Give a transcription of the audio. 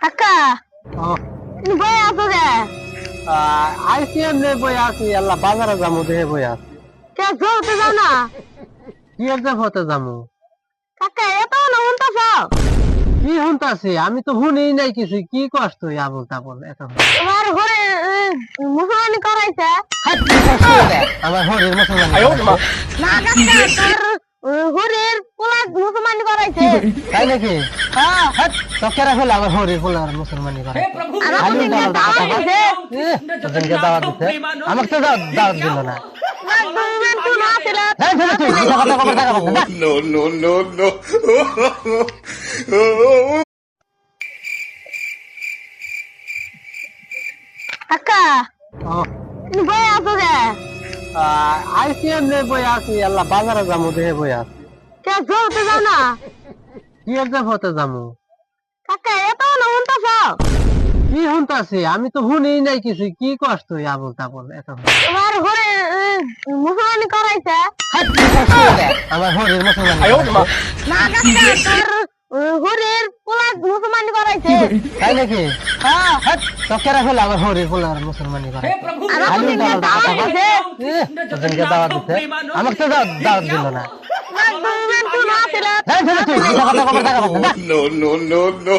কাকা ও তুমি বই আছো রে? আইসিএম রে বই আছি, আল্লাহ বাজারে যামু দেহে বই আছি। কে জলতে যাও না? কি যে হতে যামু? কাকা এত না হুনতাছ? কি হুনতাছি? আমি তো হুনেই নাই কিছু। কি কষ্ট আবল তাবল এত? তোমার ঘরে মুসলমানি করাইছে? আমার হরির মুসলমান না কাকা, তোর ঘরের পোলা মুসলমানি করাইছে। তাই নাকি? হ্যাঁ, চকেরা ফেলে আমার হরির পোলা মুসলমানি করে। আমার খালি কোনদিন উল্টা দাওয়াত পাল্টা দিছে? তোদেরকে দাওয়াত দিতে, আমাকে তো দাওয়াত দিল না। না, তুমি তো না ছিলে। এই ছেলে তুই মিথ্যা কথা কবার টাকা পাবো না। No, no, no, no. কাকা ও তুমি বই আছো রে? আইসিএম রে বই আছি, আল্লাহ বাজারে যামু দেহে বই আছি। কে জলতে যাও না? কি যে হতে যামু? কাকা এত না হুনতাছ? কি হুনতাছি? আমি তো হুনেই নাই কিছু। কি কষ্ট আবল তাবল এত? তোমার ঘরে মুসলমানি করাইছে? আমার হরির মুসলমান না কাকা, তোর ঘরের পোলা মুসলমানি করাইছে। তাই নাকি? হ্যাঁ, চকেরা ফেলে আমার হরির পোলা মুসলমানি করে। আমার খালি কোনদিন উল্টা পাল্টা দাওয়াত কথা দিছে? তোদেরকে দাওয়াত দিতে, আমাকে তো দাওয়াত দিল না। না, তুমি তো না ছিলে। এই ছেলে তুই মিথ্যা কথা কবার টাকা পাবো না। No, no, no, no.